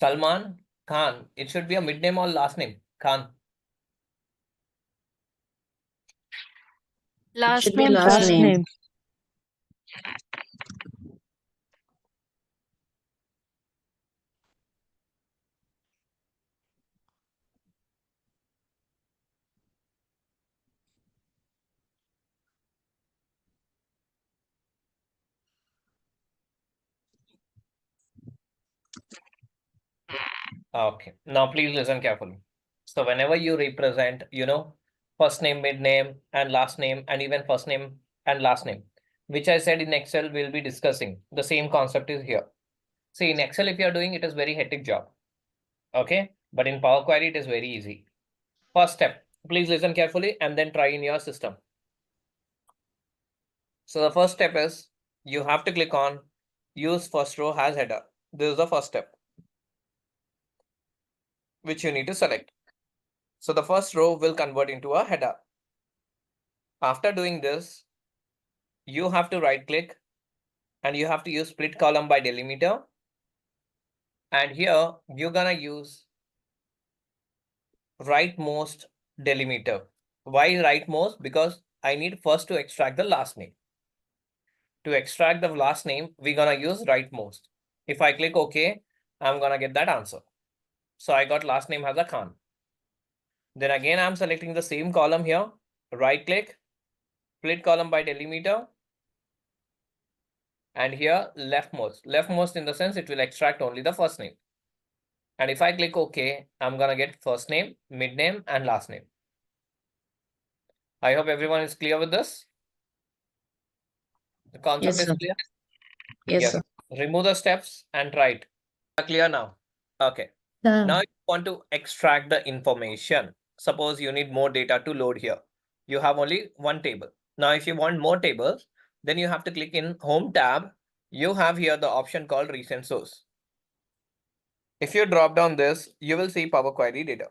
Salman Khan. It should be a mid name or last name. Khan. Last Should be name, last sir. name. Okay. Now please listen carefully. So whenever you represent, first name, mid name, and last name, and even first name and last name, which I said in Excel, we'll be discussing. The same concept is here. See, in Excel, if you're doing it is very hectic job. Okay. But in Power Query, it is very easy. First step, please listen carefully and then try in your system. So the first step is you have to click on use first row as header. This is the first step, which you need to select. So the first row will convert into a header. After doing this, you have to right click and you have to use split column by delimiter. And here you're gonna use rightmost delimiter. Why rightmost? Because I need first to extract the last name. To extract the last name, we're gonna use rightmost. If I click OK, I'm gonna get that answer. So I got last name as a Khan. Then again, I'm selecting the same column here, right click, split column by delimiter. And here leftmost in the sense it will extract only the first name. And if I click OK, I'm gonna get first name, mid name, and last name. I hope everyone is clear with this. The concept Yes, is sir. clear. Yes, sir. Remove the steps and try it. Clear now. Okay. Now you want to extract the information. Suppose you need more data to load here. You have only one table. Now, if you want more tables, then you have to click in Home tab. You have here the option called Recent Source. If you drop down this, you will see Power Query data.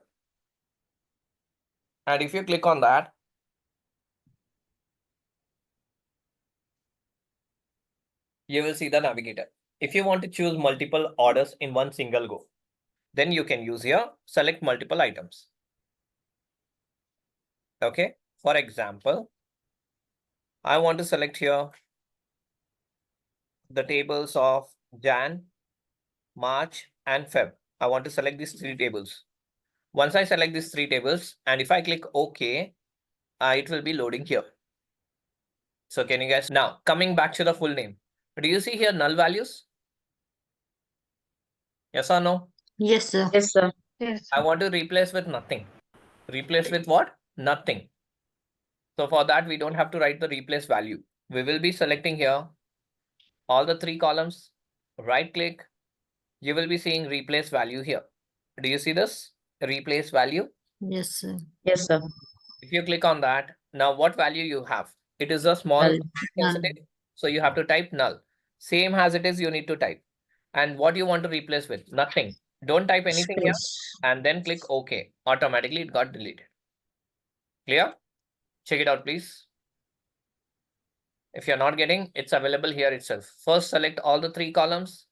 And if you click on that, you will see the navigator. If you want to choose multiple orders in one single go, then you can use here, select multiple items. Okay. For example, I want to select here the tables of Jan, March, and Feb. I want to select these three tables. Once I select these three tables, and if I click OK, it will be loading here. So can you guys, now coming back to the full name, do you see here null values? Yes or no? Yes, sir. Yes, sir. Yes. I want to replace with nothing. Replace with what? Nothing. So for that, we don't have to write the replace value. We will be selecting here all the three columns, right click. You will be seeing replace value here. Do you see this? Replace value. Yes, sir. Yes, sir. If you click on that, now what value you have? It is a small Null. sensitive, so you have to type null. Same as it is, you need to type. And what you want to replace with? Nothing. Don't type anything here Space. and then click OK. Automatically it got deleted. Clear? Check it out, please. If you're not getting, it's available here itself. First, select all the three columns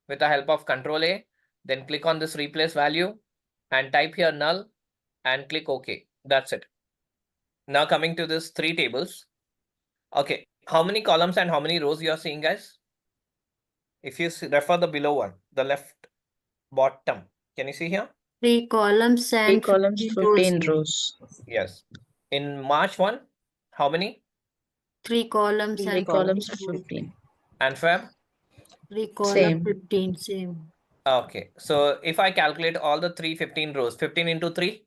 with the help of Control A. Then click on this replace value and type here null and click OK. That's it. Now coming to this three tables. Okay, how many columns and how many rows you are seeing, guys? If you refer the below one, the left bottom, can you see here? 3 columns and 15 rows. Yes. In March 1, how many? 3 columns and 15. And Feb? 3 columns, 15, same. Okay, so if I calculate all the 15 rows, 15 into 3?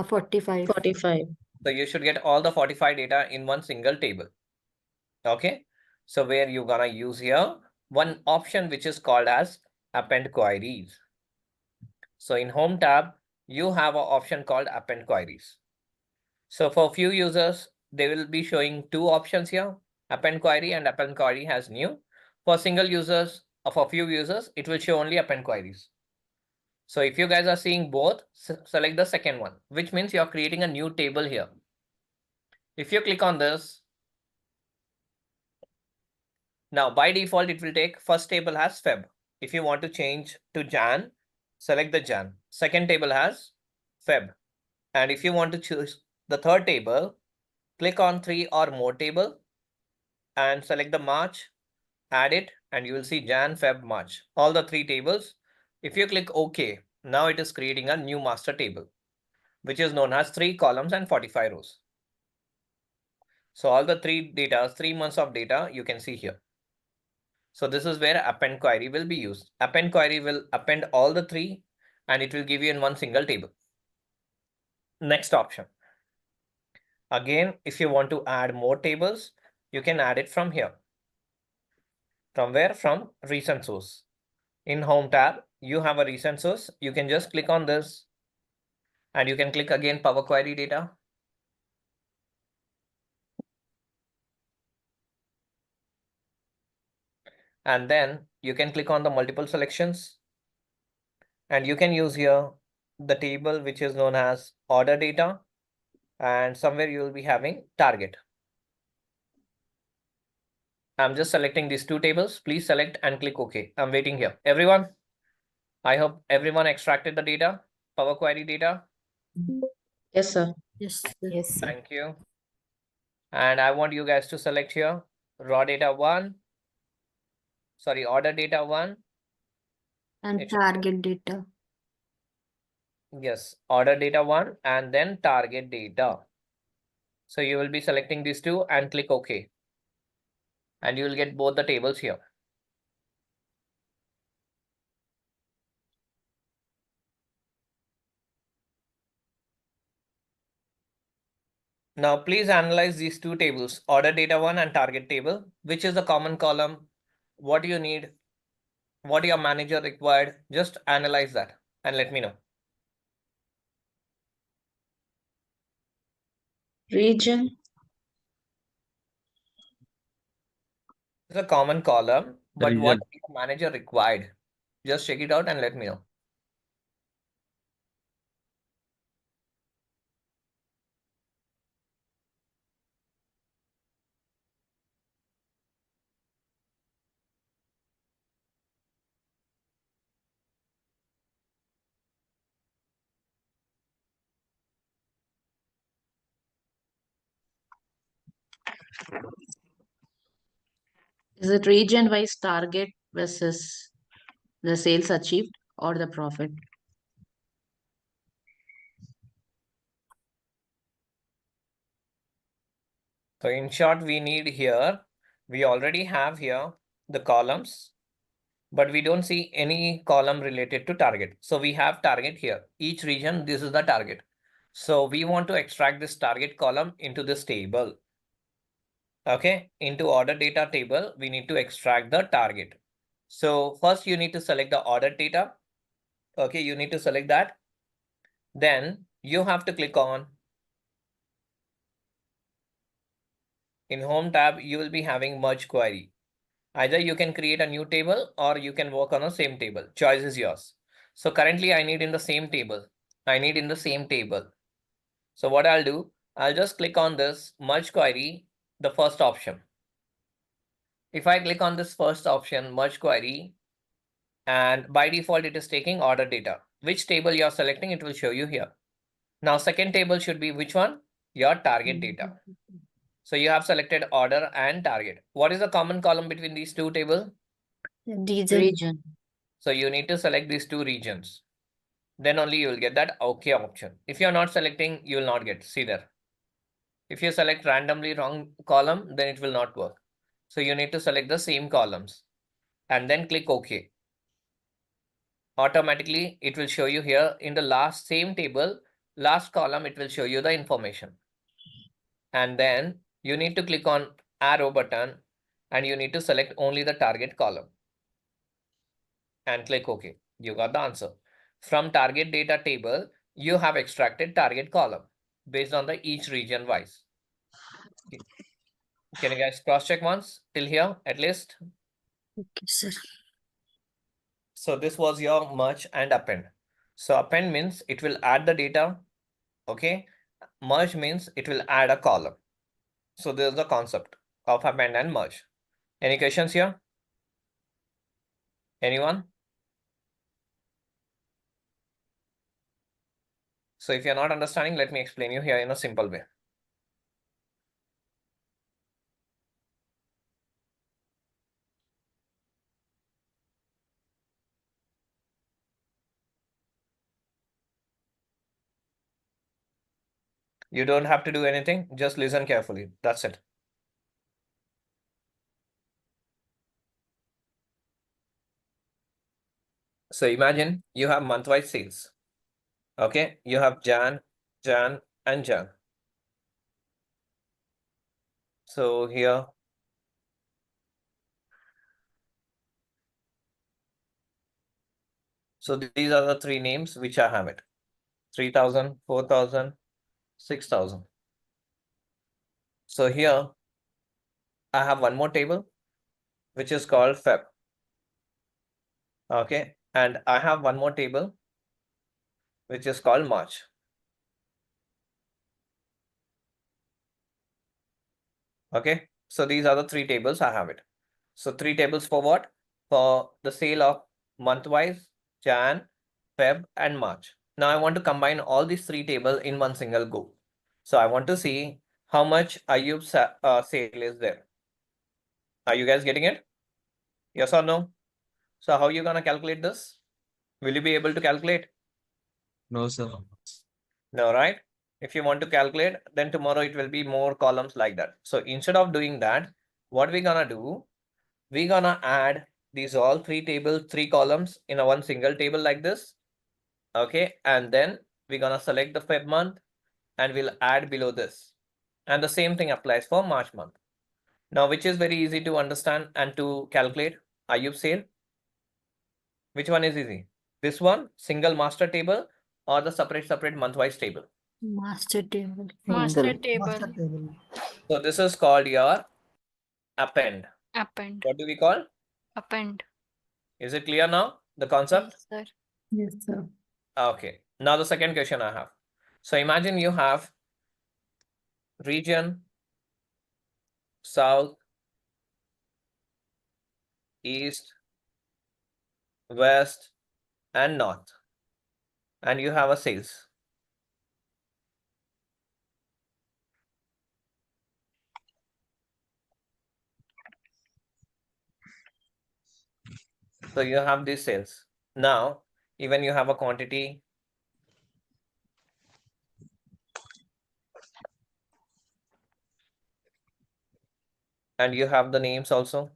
45. 45. So you should get all the 45 data in one single table. Okay, so where you're gonna use here one option which is called as append queries. So in Home tab, you have an option called append queries. So for few users, they will be showing two options here, append query and append query has new. For single users, or for few users, it will show only append queries. So if you guys are seeing both, select the second one, which means you're creating a new table here. If you click on this, now by default, it will take first table as Feb. If you want to change to Jan, select the Jan. Second table has Feb. And if you want to choose the third table, click on 3 or more table and select the March, add it, and you will see Jan, Feb, March. All the 3 tables. If you click OK, now it is creating a new master table, which is known as 3 columns and 45 rows. So all the 3 months of data you can see here. So this is where append query will be used. Append query will append all the 3 and it will give you in one single table. Next option. Again, if you want to add more tables, you can add it from here. From where? From recent source. In home tab, you have a recent source. You can just click on this and you can click again Power Query data. And then you can click on the multiple selections and you can use here the table which is known as order data, and somewhere you will be having target. I'm just selecting these 2 tables. Please select and click OK. I'm waiting here. Everyone, I hope everyone extracted the data, Power Query data. Yes, sir. Yes, sir. Yes, sir. Thank you. And I want you guys to select here raw data 1. Sorry, order data 1. And target data. Yes, order data 1 and then target data. So you will be selecting these 2 and click OK. And you will get both the tables here. Now, please analyze these 2 tables, order data 1 and target table. Which is the common column? What you need? What your manager required? Just analyze that and let me know. Region. It's a common column, but what Region. your manager required? Just check it out and let me know. Is it region-wise target versus the sales achieved or the profit? So in short, we need here, we already have here the columns, but we don't see any column related to target. So we have target here. Each region, this is the target. So we want to extract this target column into this table. Okay, into order data table, we need to extract the target. So first you need to select the order data. Okay, you need to select that. Then you have to click on, in home tab, you will be having merge query. Either you can create a new table or you can work on the same table. Choice is yours. So currently I need in the same table. So what I'll do, I'll just click on this merge query, the first option. If I click on this first option, merge query, and by default, it is taking order data. Which table you're selecting, it will show you here. Now, second table should be which one? Your target data. So you have selected order and target. What is the common column between these 2 tables? Region. So you need to select these 2 regions. Then only you will get that OK option. If you're not selecting, you will not get. See there. If you select randomly wrong column, then it will not work. So you need to select the same columns and then click OK. Automatically, it will show you here in the last same table, last column, it will show you the information. And then you need to click on arrow button and you need to select only the target column and click OK. You got the answer. From target data table, you have extracted target column based on the each region wise. Can you guys cross check once till here at least? Okay, sir. So this was your merge and append. So append means it will add the data. Okay. Merge means it will add a column. So this is the concept of append and merge. Any questions here? Anyone? So if you're not understanding, let me explain you here in a simple way. You don't have to do anything, just listen carefully. That's it. So imagine you have month-wise sales. Okay, you have Jan, and Jan. So here, so these are the three names which I have it. 3,000, 4,000, 6,000. So here, I have one more table, which is called Feb. Okay, and I have one more table, which is called March. Okay, so these are the three tables I have it. So three tables for what? For the sale of month-wise, Jan, Feb, and March. Now I want to combine all these three tables in one single go. So I want to see how much Ayub sale is there. Are you guys getting it? Yes or no? So how are you gonna calculate this? Will you be able to calculate? No, sir. No, right? If you want to calculate, then tomorrow it will be more columns like that. So instead of doing that, what we're gonna do, we're gonna add these all three tables, three columns in a one single table like this. Okay, and then we're gonna select the Feb month and we'll add below this. And the same thing applies for March month. Now, which is very easy to understand and to calculate? Ayub sale. Which one is easy? This one, single master table, or the separate month-wise table? Master table. Master table. So this is called your append. Append. What do we call? Append. Is it clear now, the concept? Yes, sir. Yes, sir. Okay, now the second question I have. So imagine you have region, south, east, west, and north, and you have a sales. So you have these sales. Now, even you have a quantity. And you have the names also.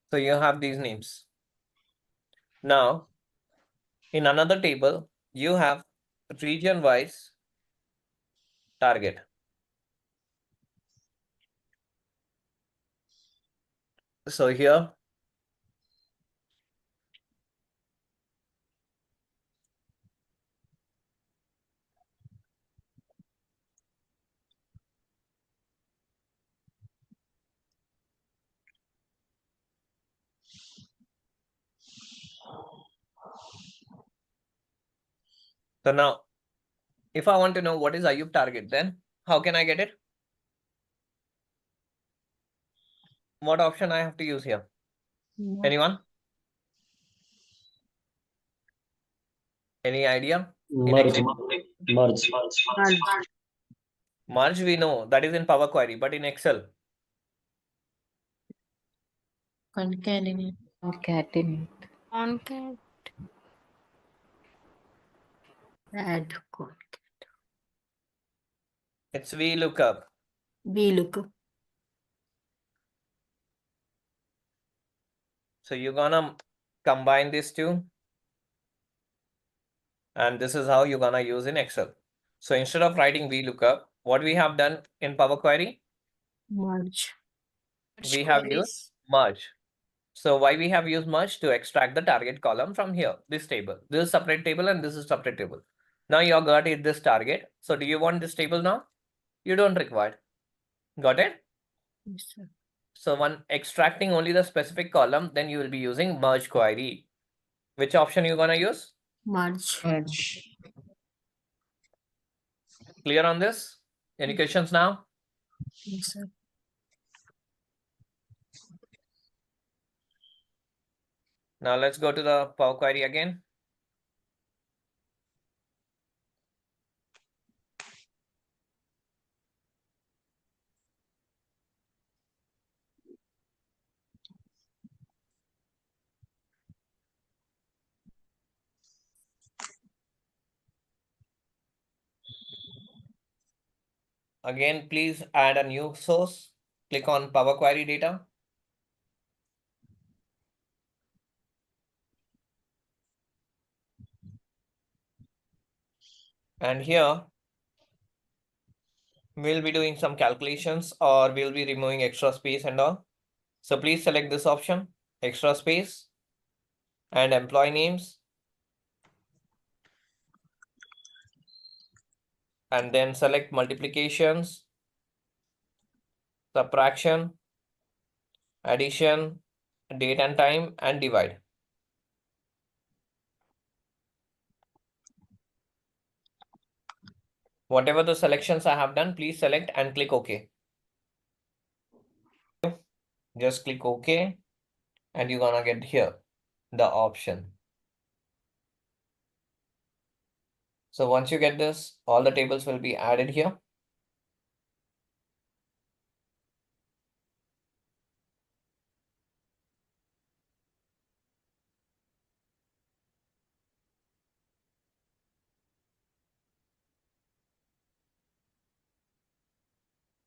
So you have these names. Now, in another table, you have region-wise target. So here, so now, if I want to know what is Ayub target, then how can I get it? What option I have to use here? Anyone? Any idea? Merge. Merge we know, that is in Power Query, but in Excel. Concatenate. Concatenate. Concat. Add. It's VLOOKUP. VLOOKUP. So you're gonna combine these two. And this is how you're gonna use in Excel. So instead of writing VLOOKUP, what we have done in Power Query? Merge. We have used merge. So why we have used merge? To extract the target column from here, this table. This is separate table and this is separate table. Now you got it, this target. So do you want this table now? You don't require. Got it? Yes, sir. So when extracting only the specific column, then you will be using merge query. Which option you gonna use? Merge. Merge. Clear on this? Any questions now? Yes, sir. Now let's go to the Power Query again. Again, please add a new source. Click on Power Query data. And here, we'll be doing some calculations or we'll be removing extra space and all. So please select this option, extra space and employee names. And then select multiplications, subtraction, addition, date and time, and divide. Whatever the selections I have done, please select and click OK. Just click OK and you're gonna get here the option. So once you get this, all the tables will be added here.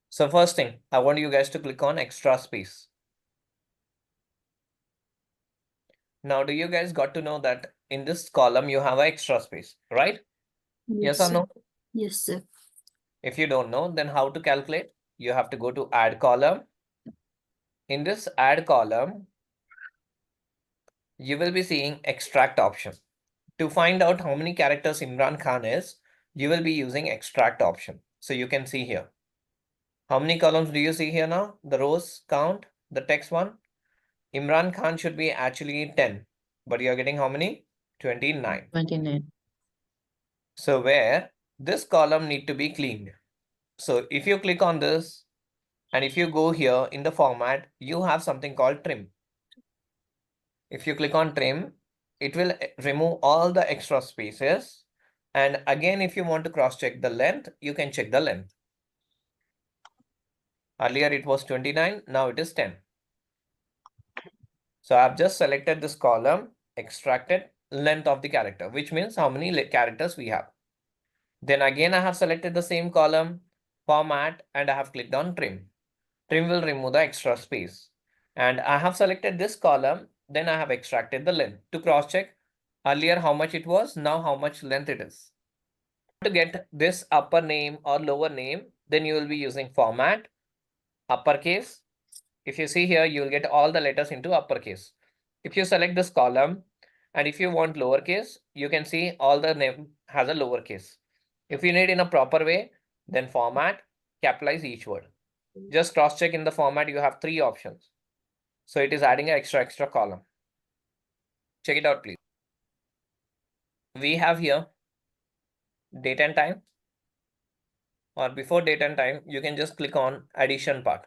So first thing, I want you guys to click on extra space. Now, do you guys got to know that in this column you have an extra space, right? Yes or sir. no? Yes, sir. If you don't know, then how to calculate? You have to go to add column. In this add column, you will be seeing extract option. To find out how many characters Imran Khan is, you will be using extract option. So you can see here. How many columns do you see here now? The rows count, the text one. Imran Khan should be actually 10, but you're getting how many? 29. 29. So where this column need to be cleaned. So if you click on this and if you go here in the format, you have something called trim. If you click on trim, it will remove all the extra spaces. And again, if you want to cross check the length, you can check the length. Earlier it was 29, now it is 10. So I've just selected this column, extracted length of the character, which means how many characters we have. Then again, I have selected the same column, format, and I have clicked on trim. Trim will remove the extra space. And I have selected this column, then I have extracted the length to cross check earlier how much it was, now how much length it is. To get this upper name or lower name, then you will be using format, uppercase. If you see here, you will get all the letters into uppercase. If you select this column, and if you want lowercase, you can see all the name has a lowercase. If you need in a proper way, then format, capitalize each word. Just cross check in the format, you have 3 options. So it is adding an extra column. Check it out, please. We have here date and time, or before date and time, you can just click on addition part.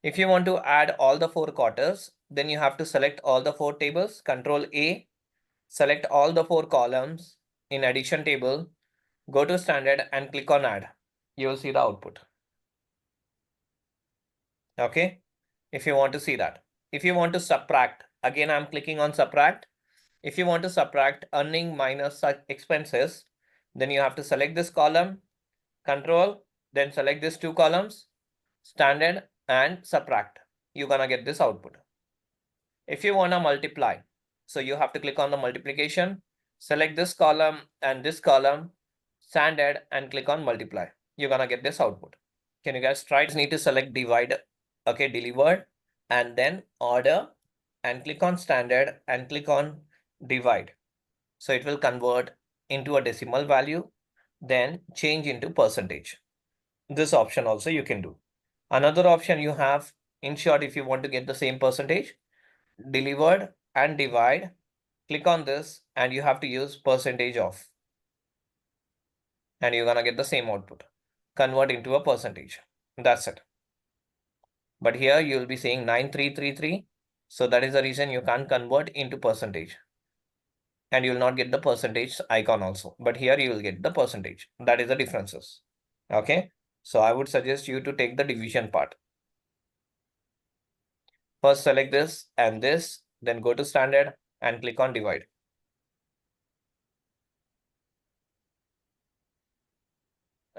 If you want to add all the 4 quarters, then you have to select all the 4 tables, Control A, select all the 4 columns in addition table, go to standard and click on add. You will see the output. Okay, if you want to see that. If you want to subtract, again, I'm clicking on subtract. If you want to subtract earning minus such expenses, then you have to select this column, control, then select these 2 columns, standard and subtract. You're gonna get this output. If you wanna multiply, so you have to click on the multiplication, select this column and this column, standard and click on multiply. You're gonna get this output. Can you guys try? Just need to select divide, okay, delivered, and then order and click on standard and click on divide. So it will convert into a decimal value, then change into percentage. This option also you can do. Another option you have, in short, if you want to get the same percentage, delivered and divide click on this and you have to use percentage of. And you're gonna get the same output. Convert into a percentage. That's it. But here you'll be saying 9333. So that is the reason you can't convert into percentage. And you'll not get the percentage icon also. But here you will get the percentage. That is the differences. Okay. So I would suggest you to take the division part. First select this and this, then go to standard and click on divide.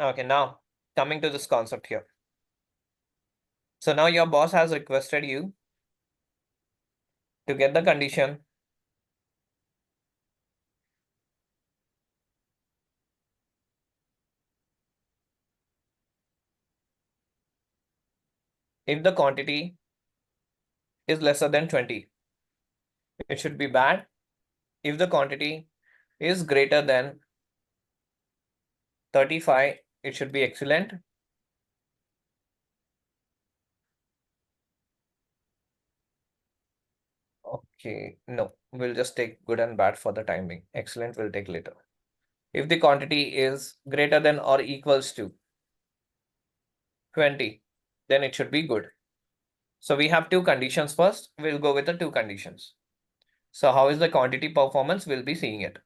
Okay, now coming to this concept here. So now your boss has requested you to get the condition if the quantity is lesser than 20, it should be bad. If the quantity is greater than 35, it should be excellent. Okay, no, we'll just take good and bad for the time being. Excellent will take later. If the quantity is greater than or equals to 20, then it should be good. So we have two conditions first. We'll go with the two conditions. So how is the quantity performance? We'll be seeing it.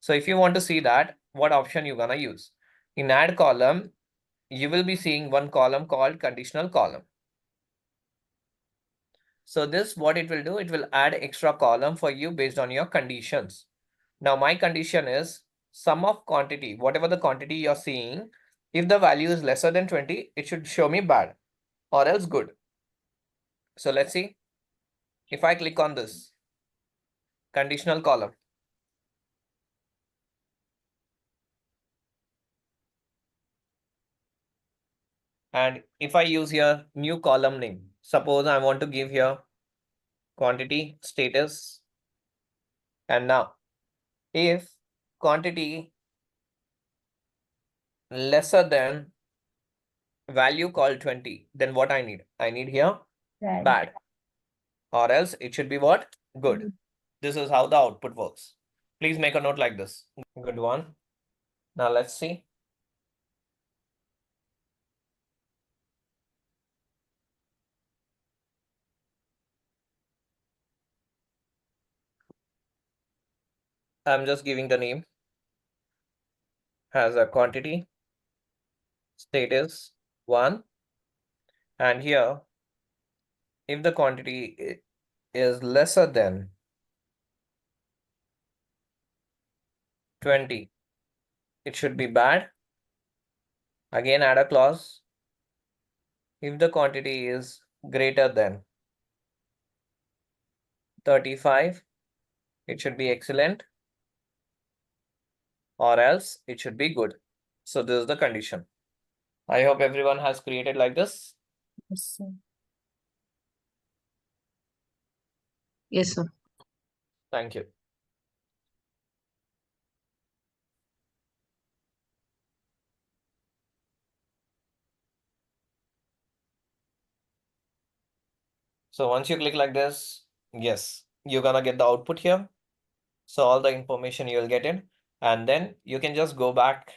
So if you want to see that, what option you're gonna use? In add column, you will be seeing one column called conditional column. So this, what it will do, it will add extra column for you based on your conditions. Now my condition is sum of quantity, whatever the quantity you're seeing, if the value is lesser than 20, it should show me bad or else good. So let's see. If I click on this conditional column, and if I use here new column name, suppose I want to give here quantity status. And now if quantity lesser than value called 20, then what I need? I need here bad, or else it should be what? Good. This is how the output works. Please make a note like this. Good one. Now let's see. I'm just giving the name as a quantity status 1. And here, if the quantity is lesser than 20, it should be bad. Again, add a clause. If the quantity is greater than 35, it should be excellent, or else it should be good. So this is the condition. I hope everyone has created like this. Yes, sir. Yes, sir. Thank you. So once you click like this, yes, you're gonna get the output here. So all the information you'll get in, and then you can just go back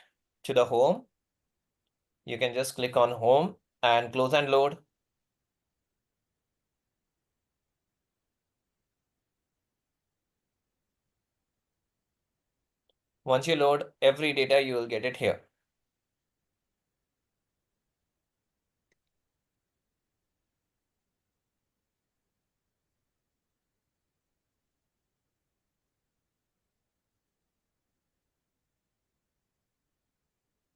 to the home. You can just click on home and close and load. Once you load every data, you will get it here.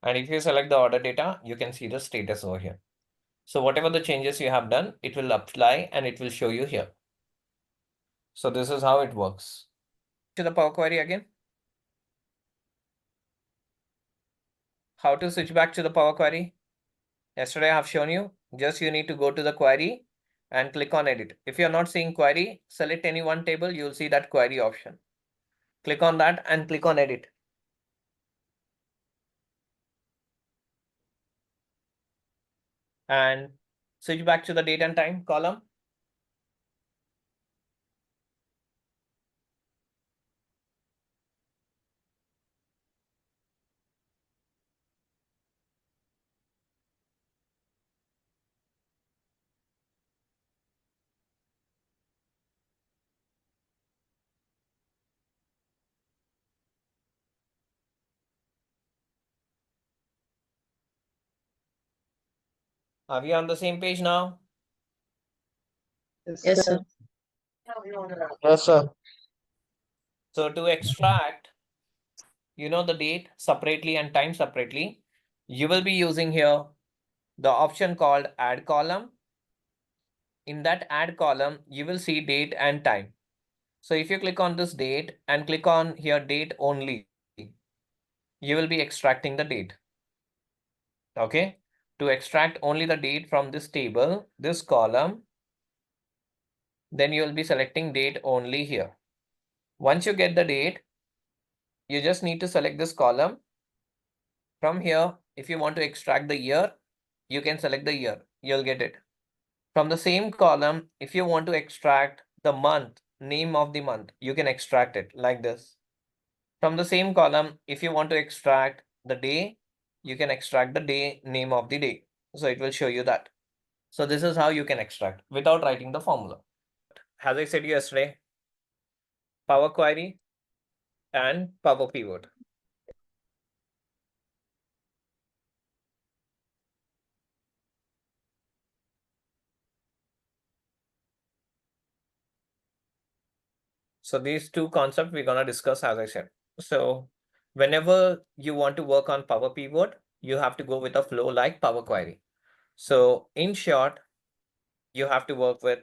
And if you select the order data, you can see the status over here. So whatever the changes you have done, it will apply and it will show you here. So this is how it works. To the Power Query again. How to switch back to the Power Query? Yesterday I have shown you. Just you need to go to the query and click on edit. If you're not seeing query, select any one table, you'll see that query option. Click on that and click on edit. And switch back to the date and time column. Are we on the same page now? Yes, sir. Yes, sir. So to extract, the date separately and time separately, you will be using here the option called add column. In that add column, you will see date and time. So if you click on this date and click on here date only, you will be extracting the date. Okay. To extract only the date from this table, this column, then you will be selecting date only here. Once you get the date, you just need to select this column. From here, if you want to extract the year, you can select the year. You'll get it. From the same column, if you want to extract the month, name of the month, you can extract it like this. From the same column, if you want to extract the day, you can extract the day, name of the day. So it will show you that. So this is how you can extract without writing the formula. As I said yesterday, Power Query and Power Pivot. So these two concepts we're gonna discuss, as I said. So whenever you want to work on Power Pivot, you have to go with a flow like Power Query. So in short, you have to work with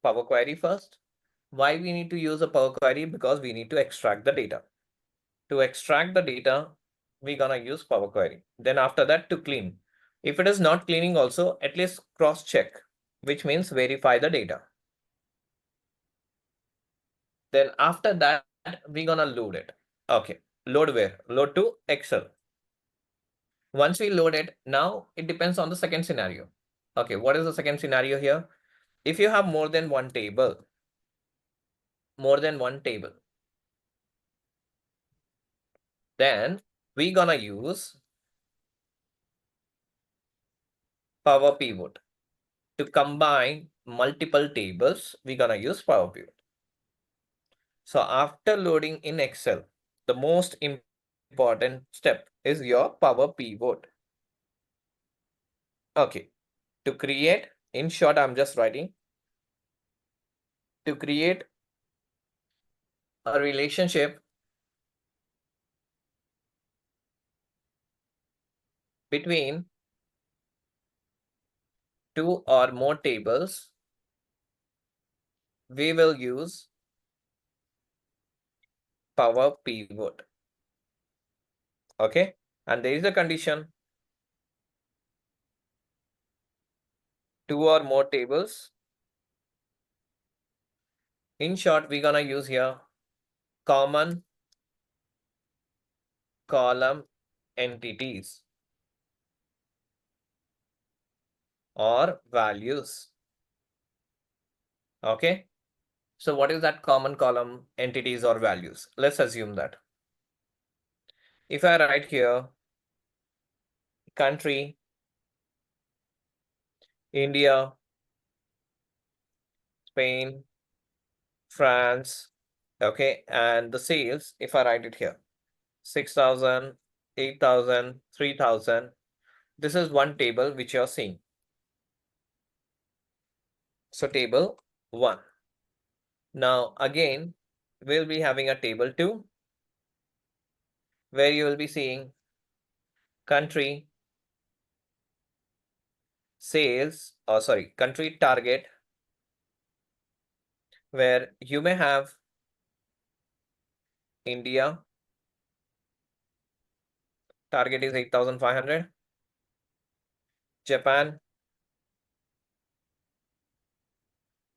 Power Query first. Why we need to use a Power Query? Because we need to extract the data. To extract the data, we're gonna use Power Query. Then after that, to clean. If it is not cleaning also, at least cross check, which means verify the data. Then after that, we're gonna load it. Okay, load where? Load to Excel. Once we load it, now it depends on the second scenario. Okay, what is the second scenario here? If you have more than one table, then we're gonna use Power Pivot. To combine multiple tables, we're gonna use Power Pivot. So after loading in Excel, the most important step is your Power Pivot. Okay, to create, in short, I'm just writing, to create a relationship between two or more tables, we will use Power Pivot. Okay, and there is a condition, two or more tables. In short, we're gonna use here common column entities or values. Okay, so what is that common column entities or values? Let's assume that if I write here country, India, Spain, France, okay, and the sales, if I write it here 6,000, 8,000, 3,000, this is one table which you're seeing. So table 1. Now again, we'll be having a table 2 where you will be seeing country, sales, or sorry, country target, where you may have India, target is 8,500, Japan,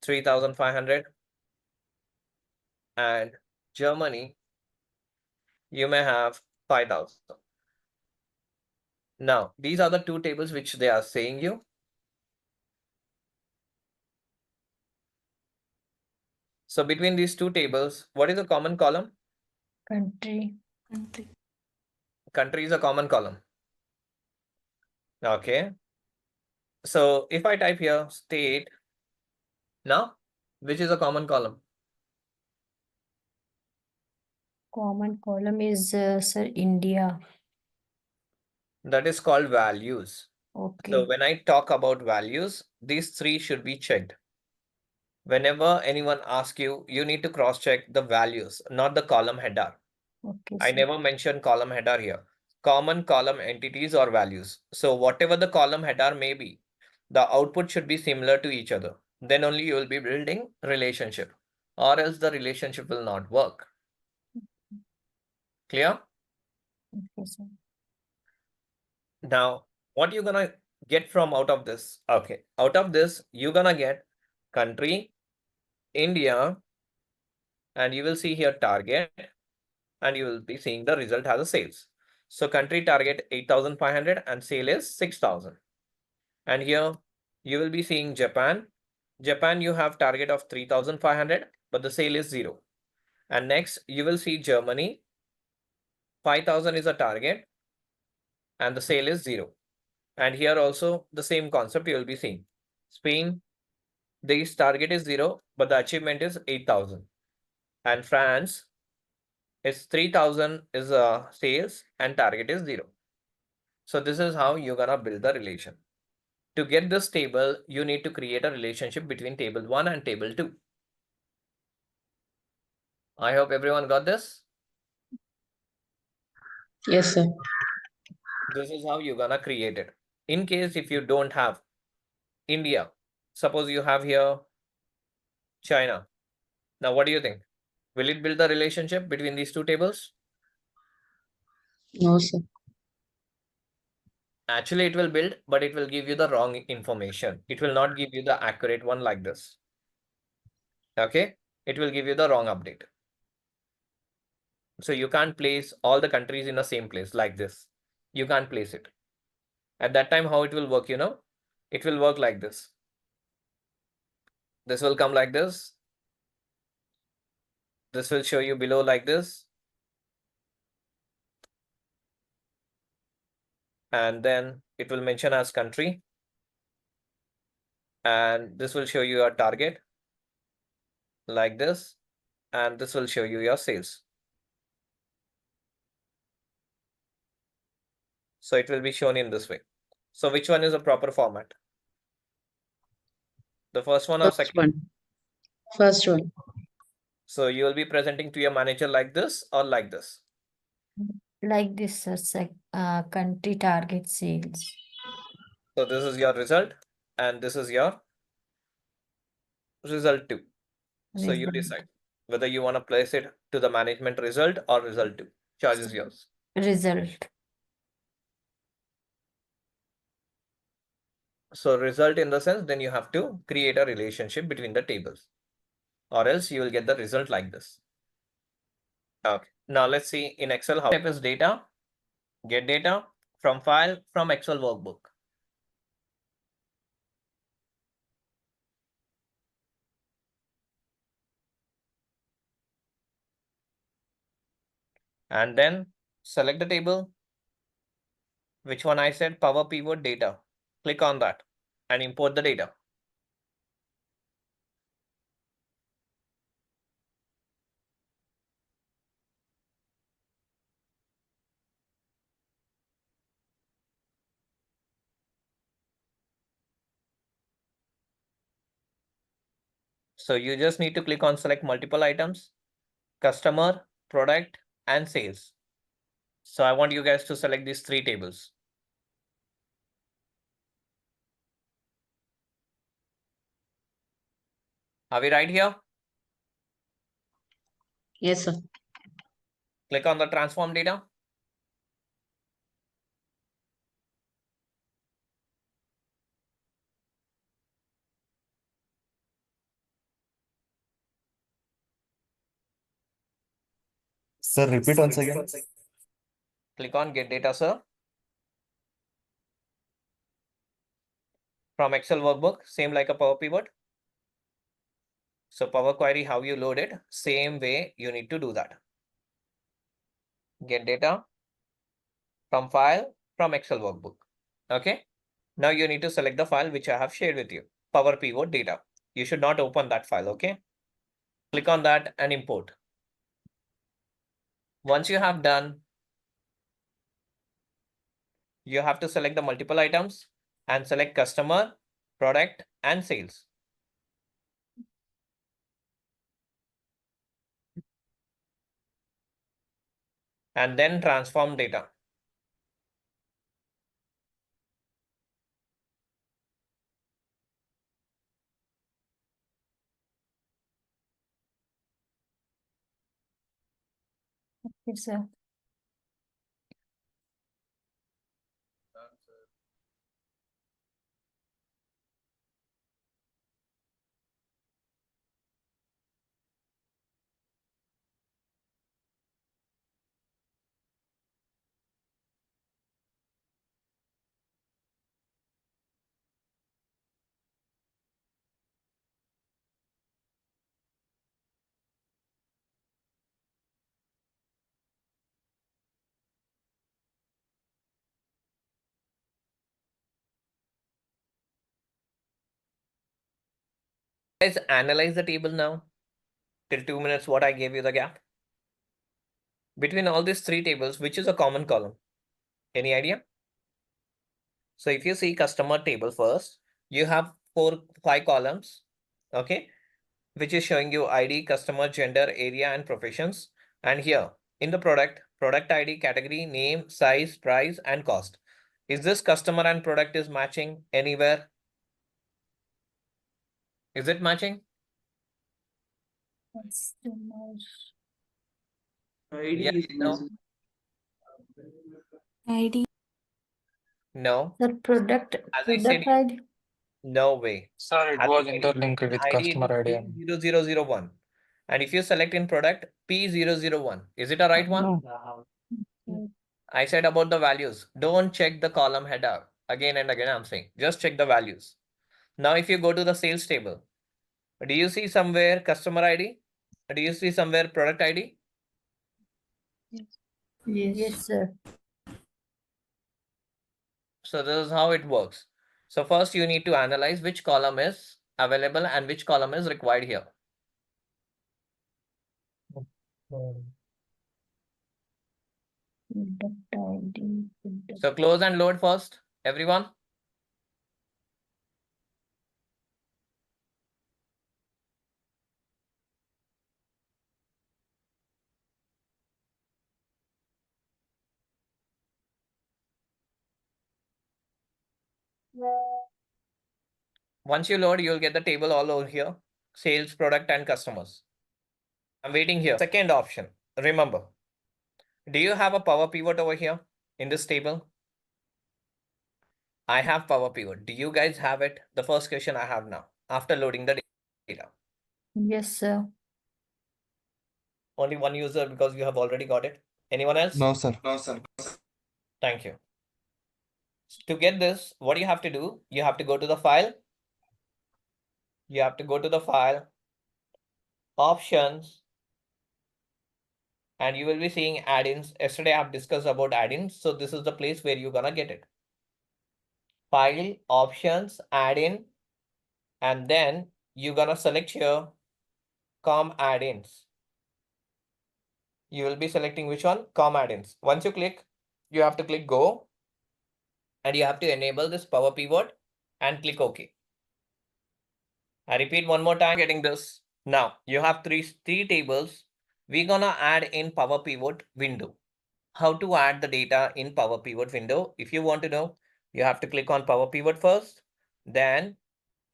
3,500, and Germany, you may have 5,000. Now, these are the two tables which they are saying you. So between these two tables, what is the common column? Country. Country. Country is a common column. Okay. So if I type here state, now, which is a common column? Common column is sir India. That is called values. Okay. So when I talk about values, these three should be checked. Whenever anyone asks you, you need to cross-check the values, not the column header. Okay, I sir. never mentioned column header here. Common column entities or values. So whatever the column header may be, the output should be similar to each other. Then only you will be building relationship, or else the relationship will not work. Clear? Okay, sir. Now, what you're gonna get from out of this? Okay, out of this, you're gonna get country, India, and you will see here target, and you will be seeing the result as a sales. So country target 8,500 and sale is 6,000. And here you will be seeing Japan. Japan, you have target of 3,500, but the sale is 0. And next you will see Germany. 5,000 is a target and the sale is 0. And here also the same concept you will be seeing. Spain, this target is 0, but the achievement is 8,000. And France is 3,000 is a sales and target is 0. So this is how you're gonna build the relation. To get this table, you need to create a relationship between table 1 and table 2. I hope everyone got this. Yes, sir. This is how you're gonna create it. In case if you don't have India, suppose you have here China. Now, what do you think? Will it build the relationship between these two tables? No, sir. Actually, it will build, but it will give you the wrong information. It will not give you the accurate one like this. Okay? It will give you the wrong update. So you can't place all the countries in the same place like this. You can't place it. At that time, how it will work, you know? It will work like this. This will come like this. This will show you below like this. And then it will mention as country. And this will show you your target like this. And this will show you your sales. So it will be shown in this way. So which one is a proper format? The first one or First second? one. First one. So you will be presenting to your manager like this or like this. Like this, sir. Country target sales. So this is your result and this is your result 2. So you Result. decide whether you want to place it to the management result or result 2. Choice is yours. Result. So result in the sense, then you have to create a relationship between the tables, or else you will get the result like this. Okay. Now let's see in Excel how step is data, get data from file from Excel workbook. And then select the table. Which one I said? Power pivot data. Click on that and import the data. So you just need to click on select multiple items, customer, product, and sales. So I want you guys to select these 3 tables. Are we right here? Yes, sir. Click on the transform data. Sir, repeat once again. Click on get data, sir. From Excel workbook, same like a Power Pivot. So Power Query, how you load it, same way you need to do that. Get data from file from Excel workbook. Okay. Now you need to select the file which I have shared with you, Power Pivot data. You should not open that file, okay? Click on that and import. Once you have done, you have to select the multiple items and select customer, product, and sales. And then transform data. Okay, sir. Guys, analyze the table now. Till 2 minutes, what I gave you the gap. Between all these three tables, which is a common column? Any idea? So if you see customer table first, you have 5 columns, okay, which is showing you ID, customer, gender, area, and professions. And here in the product ID, category, name, size, price, and cost. Is this customer and product is matching anywhere? Is it matching? Customers. Yeah, no, ID. no. Sir, product As I said, ID. no way. Sir, it As was I said, interlinked in with ID it customer is ID. P0001. And if you select in product P001, is it a right one? No. I said about the values. Don't check the column header. Again and again, I'm saying, just check the values. Now, if you go to the sales table, do you see somewhere customer ID? Do you see somewhere product ID? Yes, sir. So this is how it works. So first you need to analyze which column is available and which column is required here. Product ID. So close and load first, everyone. Once you load, you'll get the table all over here. Sales, product, and customers. I'm waiting here. Second option, remember. Do you have a power pivot over here in this table? I have power pivot. Do you guys have it? The first question I have now, after loading the data. Yes, sir. Only one user because you have already got it. Anyone else? No, sir. Thank you. To get this, what you have to do, you have to go to the file. You have to go to the file, options, and you will be seeing add-ins. Yesterday I have discussed about add-ins. So this is the place where you're gonna get it. File, options, add-in, and then you're gonna select here, com add-ins. You will be selecting which one? Com add-ins. Once you click, you have to click go, and you have to enable this power pivot and click OK. I repeat one more time, getting this. Now you have three tables. We're gonna add in power pivot window. How to add the data in power pivot window? If you want to know, you have to click on power pivot first, then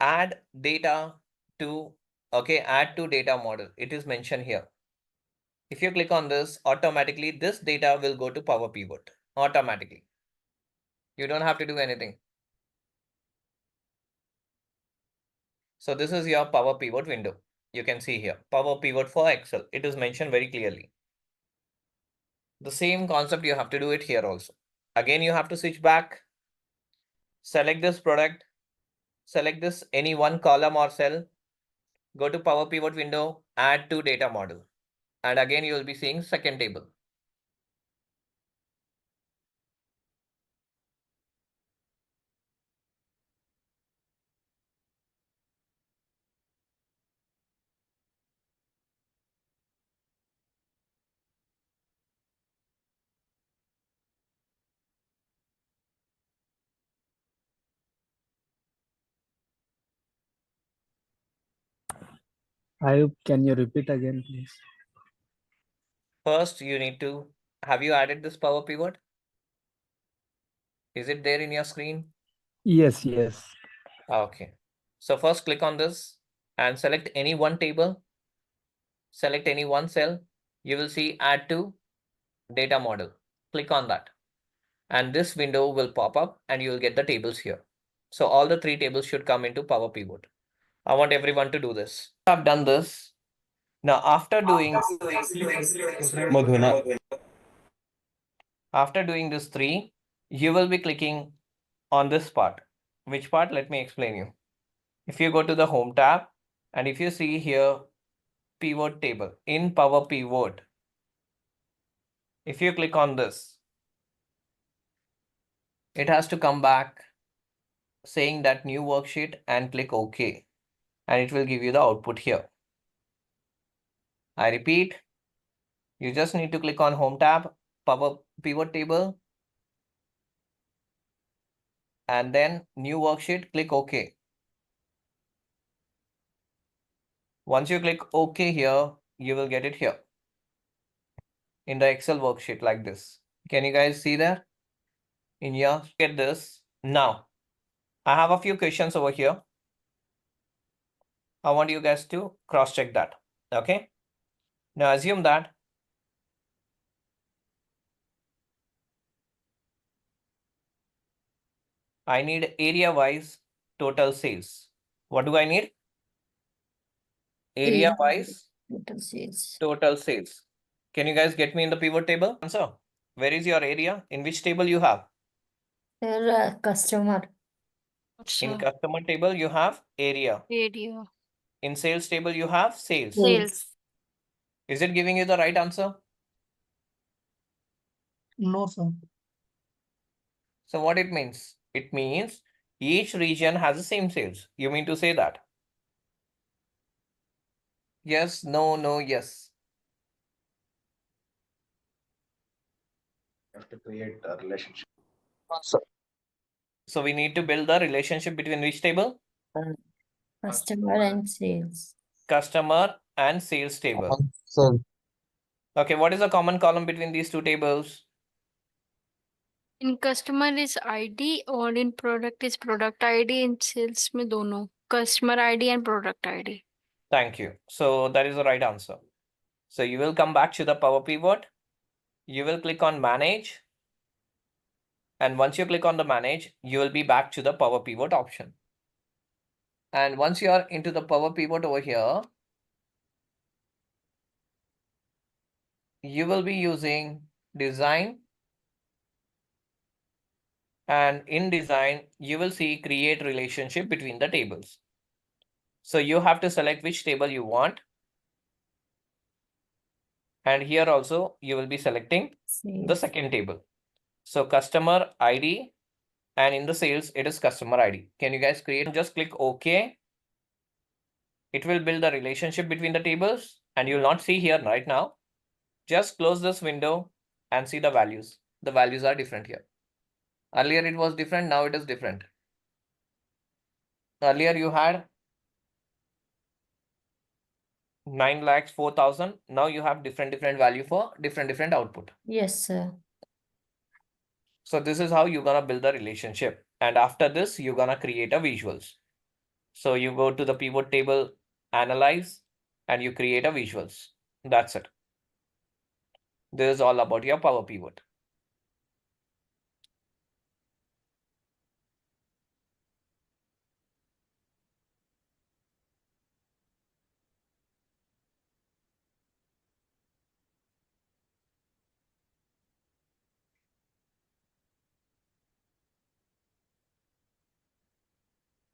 add data to, okay, add to data model. It is mentioned here. If you click on this, automatically this data will go to power pivot automatically. You don't have to do anything. So this is your power pivot window. You can see here, power pivot for Excel. It is mentioned very clearly. The same concept you have to do it here also. Again, you have to switch back, select this product, select this any one column or cell, go to power pivot window, add to data model. And again, you will be seeing second table. Can you repeat again, please? First, you need to, have you added this power pivot? Is it there in your screen? Yes, yes. Okay. So first click on this and select any one table. Select any one cell. You will see add to data model. Click on that. And this window will pop up and you will get the tables here. So all the three tables should come into Power Pivot. I want everyone to do this. I've done this. Now after doing this three, you will be clicking on this part. Which part? Let me explain you. If you go to the Home tab and if you see here pivot table in Power Pivot, if you click on this, it has to come back saying that new worksheet and click OK. And it will give you the output here. I repeat, you just need to click on Home tab, Power Pivot table, and then new worksheet, click OK. Once you click OK here, you will get it here in the Excel worksheet like this. Can you guys see that? In here, get this. Now, I have a few questions over here. I want you guys to cross-check that. Okay. Now assume that I need area-wise total sales. What do I need? Area-wise Total sales. total sales. Can you guys get me in the pivot table? Answer. Where is your area? In which table you have? Sir, customer. In Sir. customer table, you have area. Area. In sales table, you have sales. Sales. Is it giving you the right answer? No, sir. So what it means? It means each region has the same sales. You mean to say that? Yes, no, no, yes. You have to create a relationship. So we need to build the relationship between which table? Customer and sales. Customer and sales table. Sir, Okay, what is the common column between these two tables? In customer is ID और in product is product ID. In sales में दोनों customer ID and product ID. Thank you. So that is the right answer. So you will come back to the Power Pivot. You will click on Manage. And once you click on the Manage, you will be back to the Power Pivot option. And once you are into the Power Pivot over here, you will be using Design. And in Design, you will see Create Relationship between the tables. So you have to select which table you want. And here also, you will be selecting the Sales. second table. So customer ID, and in the sales, it is customer ID. Can you guys create? Just click OK. It will build the relationship between the tables, and you will not see here right now. Just close this window and see the values. The values are different here. Earlier it was different, now it is different. Earlier you had 9,04,000. Now you have different value for different output. Yes, sir. So this is how you're gonna build the relationship. And after this, you're gonna create a visuals. So you go to the pivot table, analyze, and you create a visuals. That's it. This is all about your Power Pivot.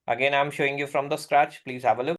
Again, I'm showing you from the scratch. Please have a look.